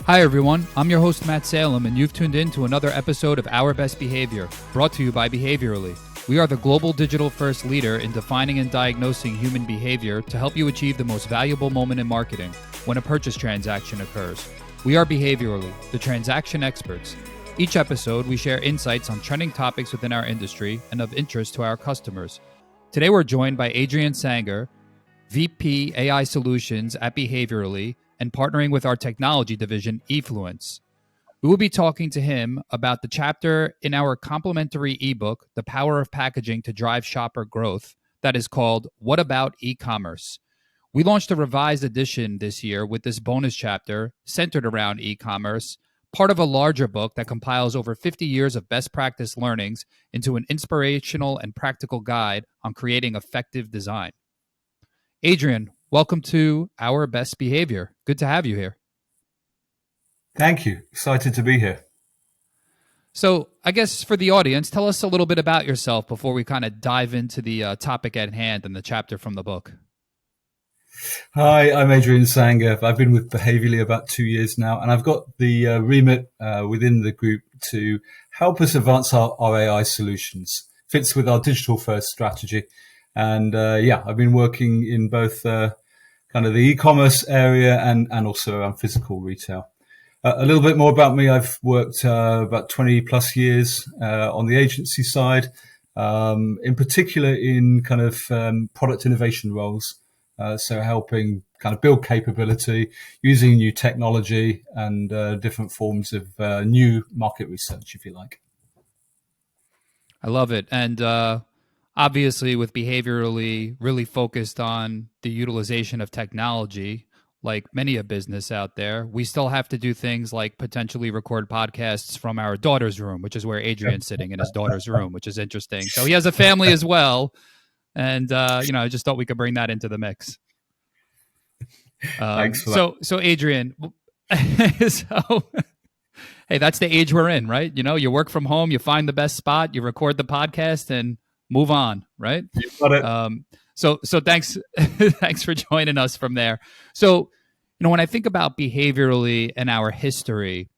Hi everyone, I'm your host Matt Salem, and you've tuned in to another episode of Our Best Behavior, brought to you by Behaviorally. We are the global digital-first leader in defining and diagnosing human behavior to help you achieve the most valuable moment in marketing when a purchase transaction occurs. We are Behaviorally, the transaction experts. Each episode, we share insights on trending topics within our industry and of interest to our customers. Today, we're joined by Adrian Sanger, VP AI Solutions at Behaviorally, and partnering with our technology division, eFluence. We will be talking to him about the chapter in our complimentary ebook, The Power of Packaging to Drive Shopper Growth, that is called What About eCommerce? We launched a revised edition this year with this bonus chapter centered around e-commerce, part of a larger book that compiles over 50 years of best practice learnings into an inspirational and practical guide on creating effective design. Adrian, welcome to Our Best Behavior. Good to have you here. Thank you. Excited to be here. So I guess for the audience, tell us a little bit about yourself before we kind of dive into the topic at hand and the chapter from the book. Hi, I'm Adrian Sanger. I've been with Behaviorally about 2 years now, and I've got the remit within the group to help us advance our AI solutions. Fits with our digital first strategy. And I've been working in both kind of the e-commerce area and also around physical retail. A little bit more about me. I've worked about 20 plus years on the agency side, in particular in kind of product innovation roles. So helping kind of build capability using new technology and different forms of new market research, if you like. I love it. And obviously with Behaviorally really focused on the utilization of technology, like many a business out there, we still have to do things like potentially record podcasts from our daughter's room, which is where Adrian's sitting in his daughter's room, which is interesting. So he has a family as well. And, I just thought we could bring that into the mix. Thanks for that. So Adrian, hey, that's the age we're in, right? You work from home, you find the best spot, you record the podcast and move on, right? You got it. So thanks, thanks for joining us from there. So, when I think about Behaviorally and our history,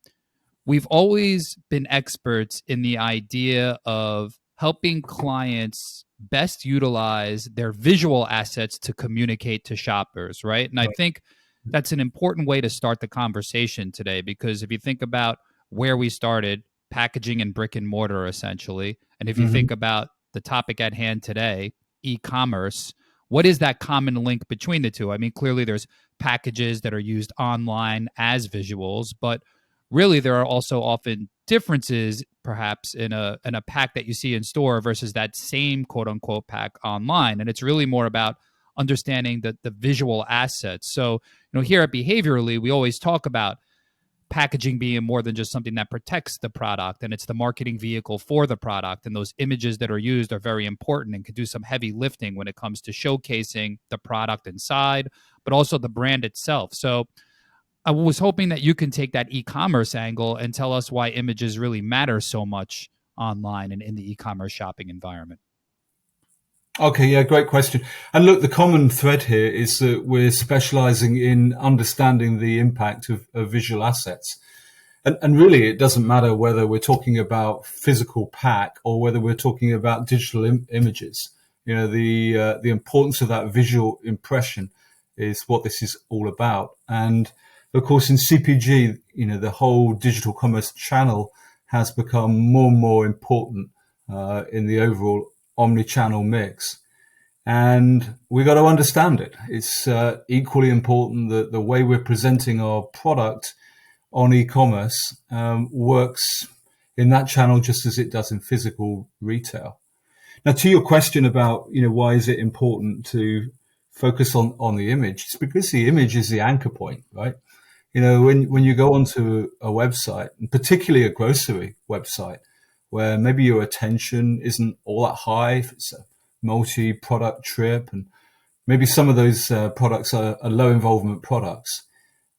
we've always been experts in the idea of helping clients best utilize their visual assets to communicate to shoppers, right? And I think that's an important way to start the conversation today, because if you think about where we started, packaging and brick and mortar, essentially, and if you think about the topic at hand today, e-commerce, what is that common link between the two? I mean, clearly there's packages that are used online as visuals, but really there are also often differences perhaps in a pack that you see in store versus that same quote unquote pack online. And it's really more about understanding the visual assets. So, here at Behaviorally, we always talk about packaging being more than just something that protects the product, and it's the marketing vehicle for the product. And those images that are used are very important and can do some heavy lifting when it comes to showcasing the product inside, but also the brand itself. So I was hoping that you can take that e-commerce angle and tell us why images really matter so much online and in the e-commerce shopping environment. Okay, yeah, great question. And look, the common thread here is that we're specializing in understanding the impact of visual assets. And really, it doesn't matter whether we're talking about physical pack or whether we're talking about digital images. The importance of that visual impression is what this is all about. And of course, in CPG, the whole digital commerce channel has become more and more important in the overall omni-channel mix. And we got to understand it. It's equally important that the way we're presenting our product on e-commerce works in that channel just as it does in physical retail. Now, to your question about, why is it important to focus on the image? It's because the image is the anchor point, right? When you go onto a website, and particularly a grocery website, where maybe your attention isn't all that high, if it's a multi-product trip, and maybe some of those products are low involvement products,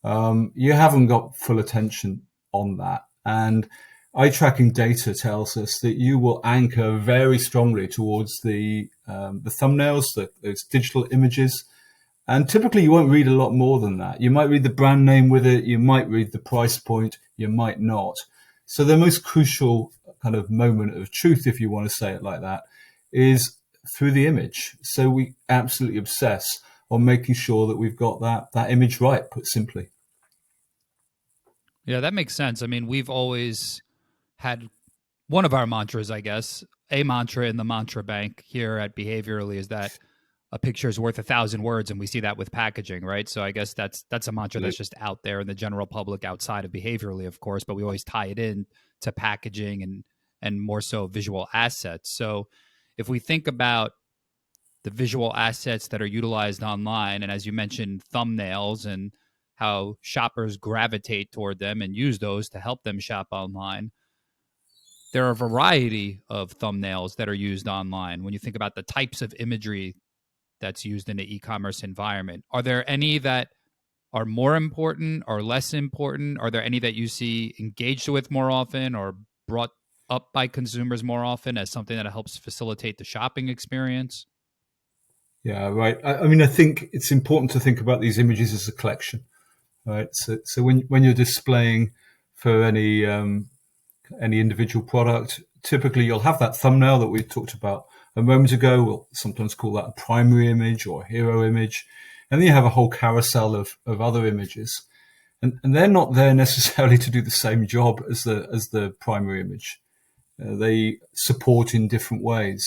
you haven't got full attention on that. And eye tracking data tells us that you will anchor very strongly towards the thumbnails, those digital images, And typically you won't read a lot more than that. You might read the brand name with it. You might read the price point. You might not. So the most crucial kind of moment of truth, if you want to say it like that, is through the image. So we absolutely obsess on making sure that we've got that image right, put simply. Yeah, that makes sense. I mean, we've always had one of our mantras, I guess, a mantra in the mantra bank here at Behaviorally is that a picture is worth 1,000 words, and we see that with packaging, right? So I guess that's a mantra that's just out there in the general public outside of Behaviorally, of course, but we always tie it in to packaging and more so visual assets. So if we think about the visual assets that are utilized online, and as you mentioned, thumbnails and how shoppers gravitate toward them and use those to help them shop online. There are a variety of thumbnails that are used online. When you think about the types of imagery that's used in the e-commerce environment, are there any that are more important or less important? Are there any that you see engaged with more often or brought up by consumers more often as something that helps facilitate the shopping experience? Yeah, right. I mean, I think it's important to think about these images as a collection, right? So when you're displaying for any individual product, typically you'll have that thumbnail that we talked about a moment ago. We'll sometimes call that a primary image or a hero image. And then you have a whole carousel of other images. And they're not there necessarily to do the same job as the primary image. They support in different ways.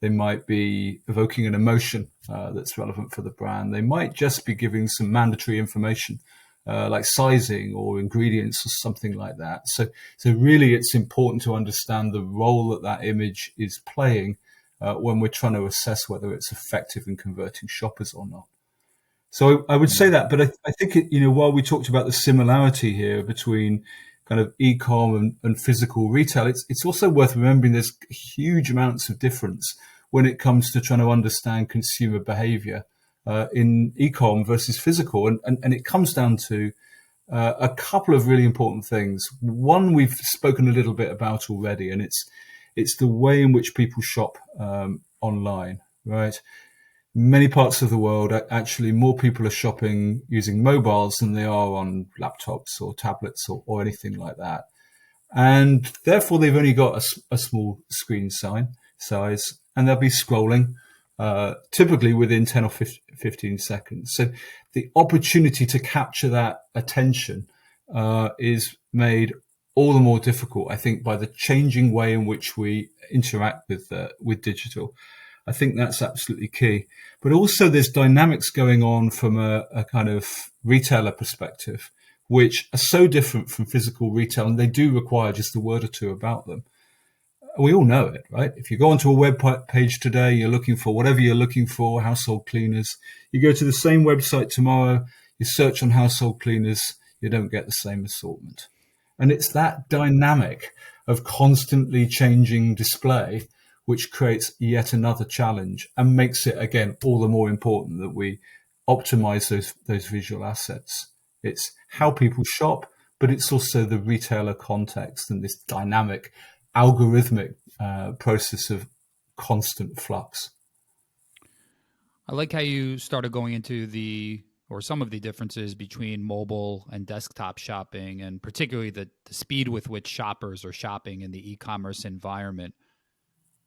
They might be evoking an emotion that's relevant for the brand. They might just be giving some mandatory information like sizing or ingredients or something like that. So really it's important to understand the role that image is playing when we're trying to assess whether it's effective in converting shoppers or not. So I would say that, but I think while we talked about the similarity here between kind of e-com and physical retail, it's also worth remembering there's huge amounts of difference when it comes to trying to understand consumer behavior in e-com versus physical. And it comes down to a couple of really important things. One we've spoken a little bit about already, and it's the way in which people shop online, right? Many parts of the world, actually, more people are shopping using mobiles than they are on laptops or tablets or anything like that. And therefore, they've only got a small screen size, and they'll be scrolling typically within 10 or 15 seconds. So the opportunity to capture that attention is made all the more difficult, I think, by the changing way in which we interact with digital. I think that's absolutely key. But also there's dynamics going on from a kind of retailer perspective, which are so different from physical retail, and they do require just a word or two about them. We all know it, right? If you go onto a web page today, you're looking for whatever you're looking for, household cleaners. You go to the same website tomorrow, you search on household cleaners, you don't get the same assortment. And it's that dynamic of constantly changing display which creates yet another challenge and makes it, again, all the more important that we optimize those visual assets. It's how people shop, but it's also the retailer context and this dynamic, algorithmic process of constant flux. I like how you started going into some of the differences between mobile and desktop shopping, and particularly the speed with which shoppers are shopping in the e-commerce environment.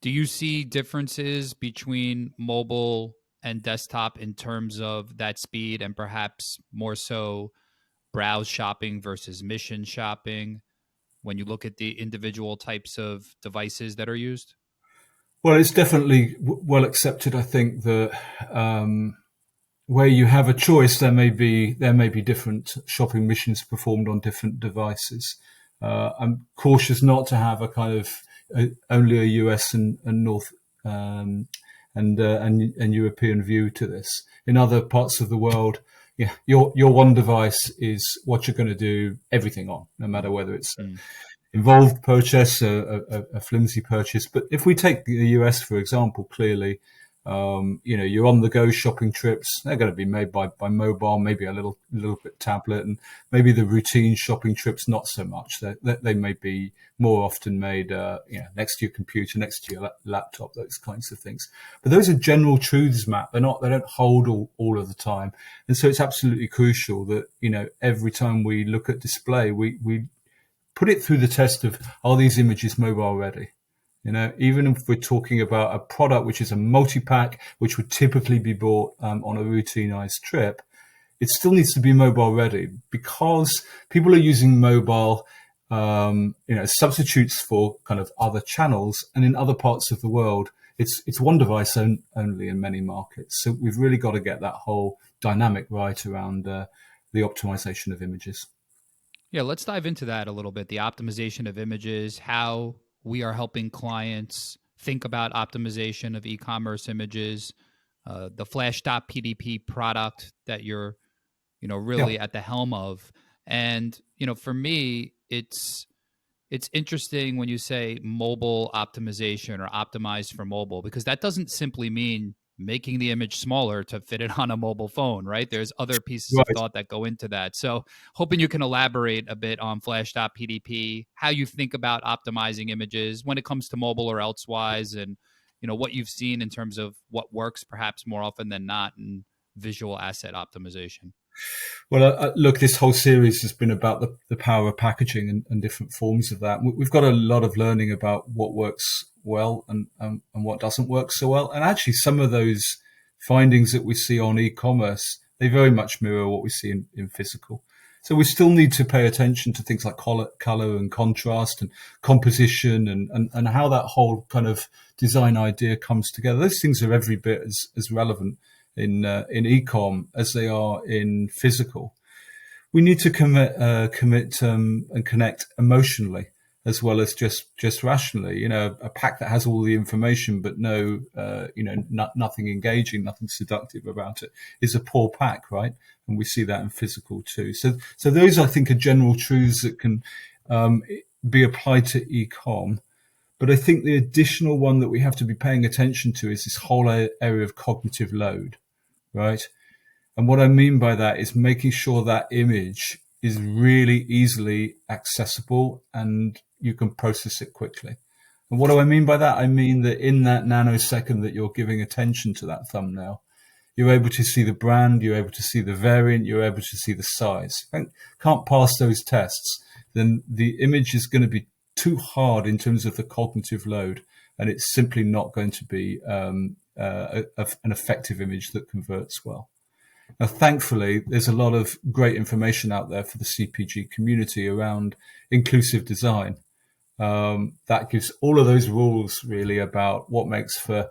Do you see differences between mobile and desktop in terms of that speed and perhaps more so browse shopping versus mission shopping when you look at the individual types of devices that are used? Well, it's definitely well accepted, I think, that where you have a choice, there may be different shopping missions performed on different devices. I'm cautious not to have a kind of only a US and North and European view to this. In other parts of the world, yeah, your one device is what you're going to do everything on, no matter whether it's involved purchase, a flimsy purchase. But if we take the US, for example, clearly Your on the go shopping trips, they're going to be made by mobile, maybe a little bit tablet, and maybe the routine shopping trips, not so much. They may be more often made, next to your computer, next to your laptop, those kinds of things. But those are general truths, Matt. They don't hold all of the time. And so it's absolutely crucial that, every time we look at display, we put it through the test of, are these images mobile ready? Even if we're talking about a product which is a multi-pack, which would typically be bought on a routinized trip, it still needs to be mobile ready, because people are using mobile, substitutes for kind of other channels. And in other parts of the world, it's one device only in many markets. So we've really got to get that whole dynamic right around the optimization of images. Yeah, let's dive into that a little bit. The optimization of images, how we are helping clients think about optimization of e-commerce images, the Flash.pdp product that you're, Yeah. really at the helm of. And, for me, it's interesting when you say mobile optimization or optimized for mobile, because that doesn't simply mean making the image smaller to fit it on a mobile phone, right? There's other pieces of Right. thought that go into that. So, hoping you can elaborate a bit on Flash.pdp, how you think about optimizing images when it comes to mobile or elsewise, and what you've seen in terms of what works perhaps more often than not in visual asset optimization. Well, look, this whole series has been about the power of packaging and different forms of that. We've got a lot of learning about what works well and what doesn't work so well. And actually, some of those findings that we see on e-commerce, they very much mirror what we see in physical. So we still need to pay attention to things like color and contrast and composition and how that whole kind of design idea comes together. Those things are every bit as relevant in e-com as they are in physical. We need to commit and connect emotionally as well as just rationally. A pack that has all the information but nothing engaging, nothing seductive about it is a poor pack, right? And we see that in physical too. So those, I think, are general truths that can be applied to e-com. But I think the additional one that we have to be paying attention to is this whole area of cognitive load, right? And what I mean by that is making sure that image is really easily accessible and you can process it quickly. And what do I mean by that? I mean that in that nanosecond that you're giving attention to that thumbnail, you're able to see the brand, you're able to see the variant, you're able to see the size. If you can't pass those tests, then the image is going to be too hard in terms of the cognitive load, and it's simply not going to be an effective image that converts well. Now, thankfully, there's a lot of great information out there for the CPG community around inclusive design. That gives all of those rules really about what makes for,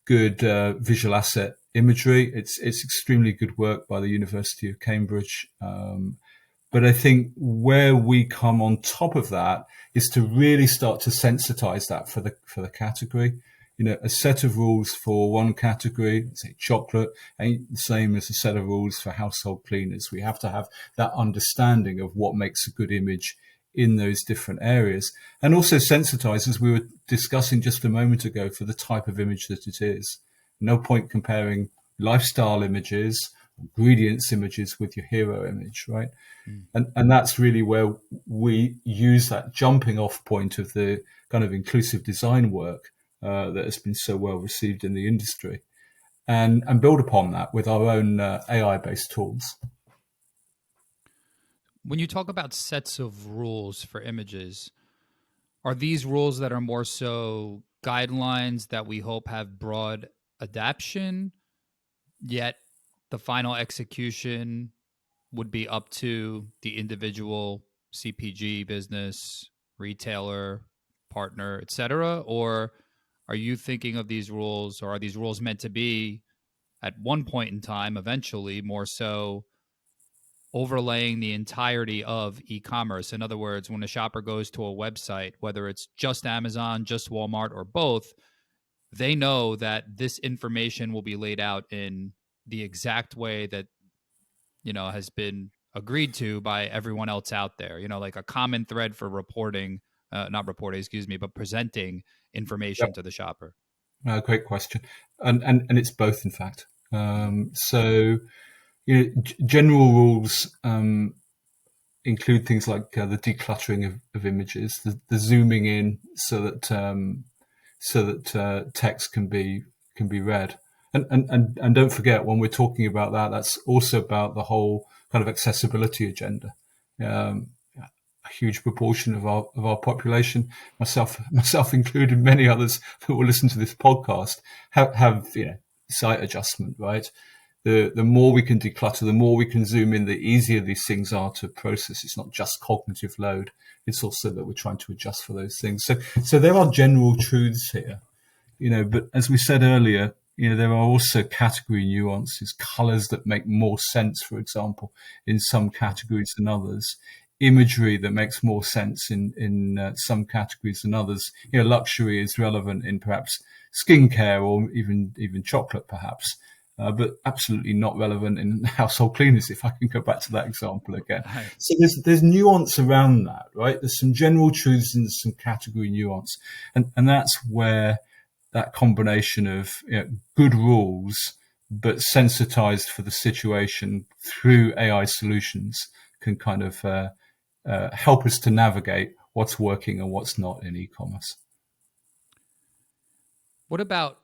good visual asset imagery. It's extremely good work by the University of Cambridge. But I think where we come on top of that is to really start to sensitize that for the category. A set of rules for one category, say chocolate, ain't the same as a set of rules for household cleaners. We have to have that understanding of what makes a good image in those different areas, and also sensitize, as we were discussing just a moment ago, for the type of image that it is. No point comparing lifestyle images, ingredients images with your hero image, right? And that's really where we use that jumping off point of the kind of inclusive design work that has been so well received in the industry, and build upon that with our own AI-based tools. When you talk about sets of rules for images, are these rules that are more so guidelines that we hope have broad adaption, yet the final execution would be up to the individual CPG business, retailer, partner, etc.? Or are you thinking of these rules, or are these rules meant to be at one point in time, eventually, more so overlaying the entirety of e-commerce? In other words, when a shopper goes to a website, whether it's just Amazon, just Walmart, or both, they know that this information will be laid out in the exact way that has been agreed to by everyone else out there. Like a common thread for reporting, not reporting, excuse me, but presenting information Yep. to the shopper. Great question, and it's both, in fact. So, general rules include things like the decluttering of images, the zooming in so that text can be read, and don't forget, when we're talking about that, that's also about the whole kind of accessibility agenda. A huge proportion of our population, myself included, many others who will listen to this podcast, have sight adjustment, right? The more we can declutter, the more we can zoom in, the easier these things are to process. It's not just cognitive load; it's also that we're trying to adjust for those things. So there are general truths here, but as we said earlier, there are also category nuances, colors that make more sense, for example, in some categories than others, imagery that makes more sense in some categories than others. Luxury is relevant in perhaps skincare or even chocolate, perhaps. But absolutely not relevant in household cleaners, if I can go back to that example again. Right. So there's nuance around that, right? There's some general truths and some category nuance. And that's where that combination of good rules, but sensitized for the situation through AI solutions can kind of help us to navigate what's working and what's not in e-commerce. What about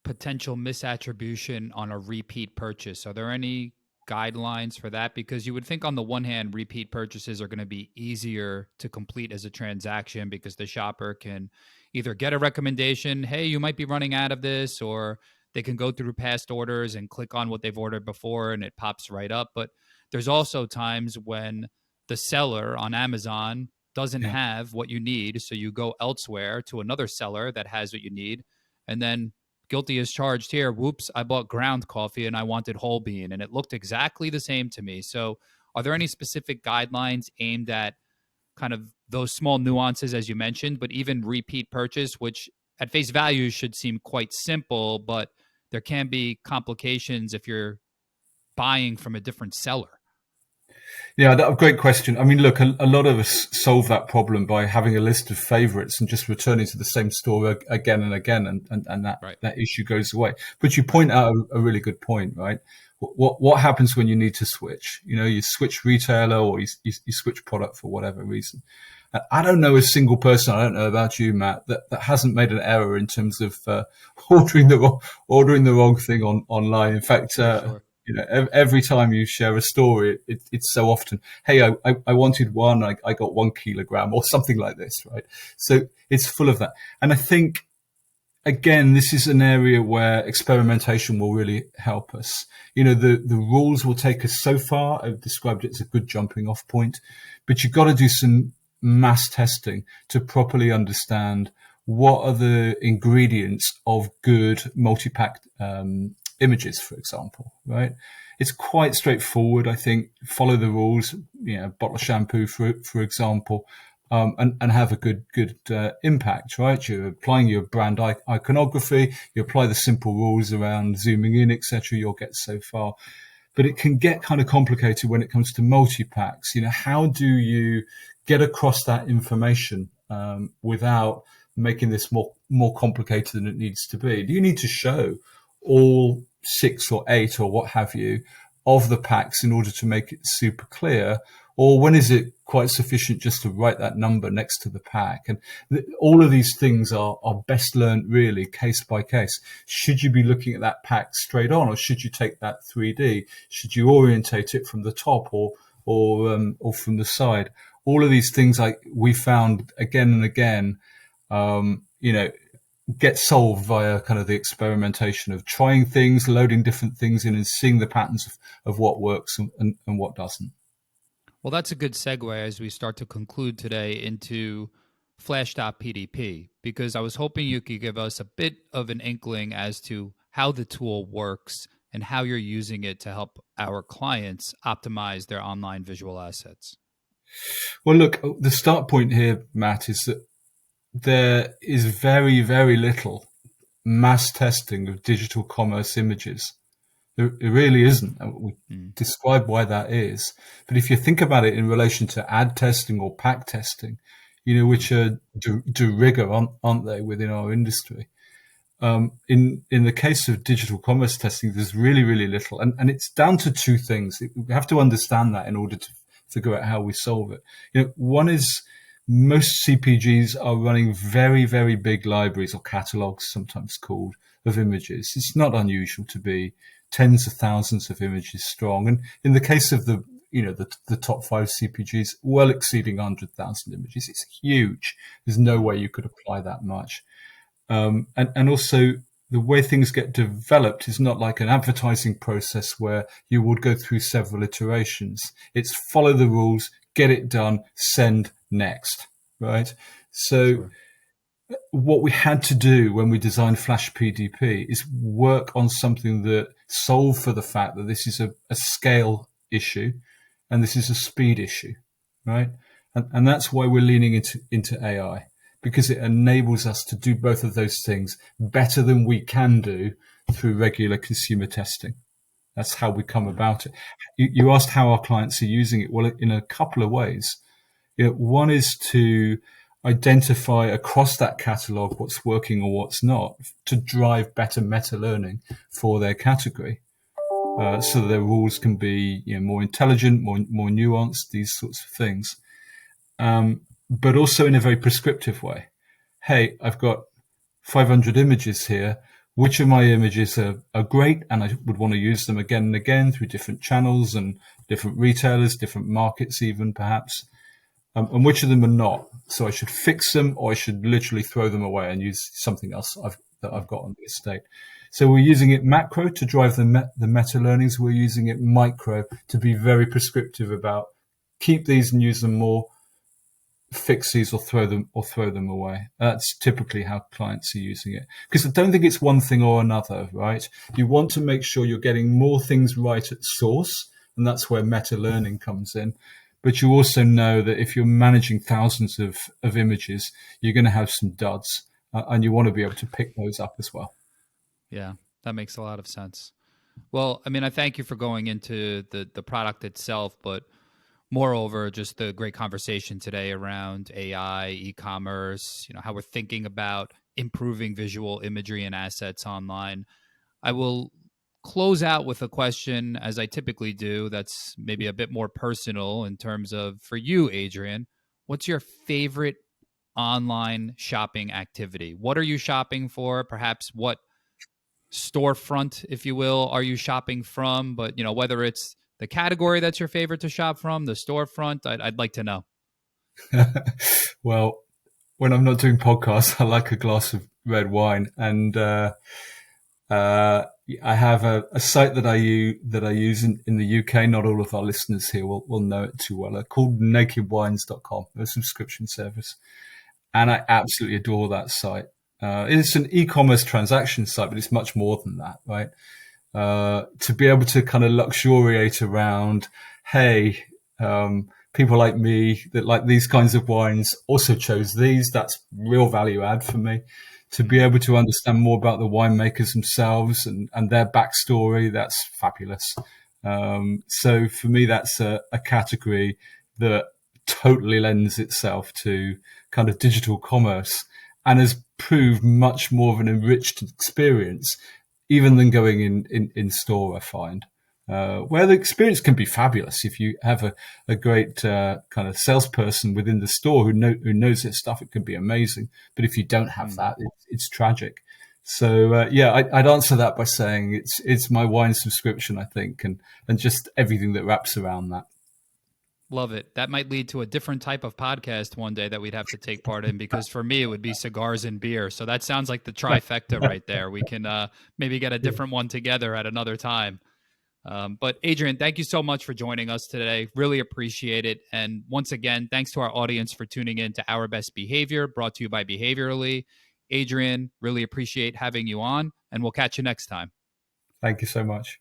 potential misattribution on a repeat purchase? Are there any guidelines for that? Because you would think on the one hand, repeat purchases are going to be easier to complete as a transaction because the shopper can either get a recommendation, hey, you might be running out of this, or they can go through past orders and click on what they've ordered before and it pops right up. But there's also times when the seller on Amazon doesn't have what you need. So you go elsewhere to another seller that has what you need. And then guilty as charged here. Whoops, I bought ground coffee and I wanted whole bean and it looked exactly the same to me. So are there any specific guidelines aimed at kind of those small nuances, as you mentioned, but even repeat purchase, which at face value should seem quite simple, but there can be complications if you're buying from a different seller? Yeah, a great question. I mean, look, a lot of us solve that problem by having a list of favorites and just returning to the same store again and again, and that, Right. that issue goes away. But you point out a really good point, right? What happens when you need to switch? You switch retailer or you switch product for whatever reason. I don't know a single person, I don't know about you, Matt, that hasn't made an error in terms of ordering the wrong thing online. In fact, Sure. every time you share a story, it's so often, hey, I wanted one, I got 1 kilogram or something like this, right? So it's full of that. And I think, again, this is an area where experimentation will really help us. The rules will take us so far. I've described it as a good jumping off point, but you've got to do some mass testing to properly understand what are the ingredients of good multi-pack images, for example, right? It's quite straightforward, I think. Follow the rules, bottle of shampoo, for example, and have a good impact, right? You're applying your brand iconography, you apply the simple rules around zooming in, etc. You'll get so far. But it can get kind of complicated when it comes to multi-packs. How do you get across that information without making this more complicated than it needs to be? Do you need to show all 6 or 8 or what have you of the packs in order to make it super clear? Or when is it quite sufficient just to write that number next to the pack? And all of these things are best learned really case by case. Should you be looking at that pack straight on, or should you take that 3D? Should you orientate it from the top or from the side? All of these things, like we found again and again, get solved via kind of the experimentation of trying things, loading different things in, and seeing the patterns of what works and what doesn't. Well, that's a good segue as we start to conclude today into Flash.pdp, because I was hoping you could give us a bit of an inkling as to how the tool works and how you're using it to help our clients optimize their online visual assets. Well, look, the start point here, Matt, is that there is very, very little mass testing of digital commerce images. There really isn't. We describe why that is. But if you think about it in relation to ad testing or pack testing, which are de rigueur, aren't they, within our industry? In the case of digital commerce testing, there's really, really little. And it's down to two things. We have to understand that in order to figure out how we solve it. One is most CPGs are running very, very big libraries or catalogs, sometimes called, of images. It's not unusual to be tens of thousands of images strong. And in the case of the top 5 CPGs, well exceeding 100,000 images. It's huge. There's no way you could apply that much. And also the way things get developed is not like an advertising process where you would go through several iterations. It's follow the rules, get it done, send, next, right? So sure. What we had to do when we designed Flash PDP is work on something that solved for the fact that this is a scale issue and this is a speed issue, right? And that's why we're leaning into AI, because it enables us to do both of those things better than we can do through regular consumer testing. That's how we come about it. You asked how our clients are using it. Well, in a couple of ways. One is to identify across that catalog what's working or what's not to drive better meta learning for their category, so that their rules can be more intelligent, more nuanced, these sorts of things. But also in a very prescriptive way. Hey, I've got 500 images here. Which of my images are great and I would want to use them again and again through different channels and different retailers, different markets even perhaps, and which of them are not. So I should fix them or I should literally throw them away and use something else that I've got on the estate. So we're using it macro to drive the meta learnings. We're using it micro to be very prescriptive about keep these and use them more, fix these or throw them away. That's typically how clients are using it. Because I don't think it's one thing or another, right? You want to make sure you're getting more things right at source, and that's where meta learning comes in. But you also know that if you're managing thousands of images, you're going to have some duds, and you want to be able to pick those up as well. Yeah, that makes a lot of sense. Well, I mean, I thank you for going into the product itself, but moreover, just the great conversation today around AI, e-commerce, how we're thinking about improving visual imagery and assets online. I will close out with a question, as I typically do, that's maybe a bit more personal in terms of, for you, Adrian, what's your favorite online shopping activity? What are you shopping for? Perhaps what storefront, if you will, are you shopping from? But, whether it's the category that's your favorite to shop from, the storefront, I'd like to know. Well, when I'm not doing podcasts, I like a glass of red wine, and I have a site that I use in the UK. Not all of our listeners here will know it too well. Called nakedwines.com, a subscription service, and I absolutely adore that site. It's an e-commerce transaction site, but it's much more than that, right? To be able to kind of luxuriate around, hey, people like me that like these kinds of wines also chose these. That's real value add for me. To be able to understand more about the winemakers themselves and their backstory, that's fabulous. So for me, that's a category that totally lends itself to kind of digital commerce and has proved much more of an enriched experience even than going in store, I find. Where the experience can be fabulous if you have a great kind of salesperson within the store who knows their stuff, it can be amazing. But if you don't have that, it's tragic. So I'd answer that by saying it's my wine subscription, I think, and just everything that wraps around that. Love it. That might lead to a different type of podcast one day that we'd have to take part in, because for me, it would be cigars and beer. So that sounds like the trifecta right there. We can maybe get a different one together at another time. But Adrian, thank you so much for joining us today. Really appreciate it. And once again, thanks to our audience for tuning in to Our Best Behavior, brought to you by Behaviorally. Adrian, really appreciate having you on, and we'll catch you next time. Thank you so much.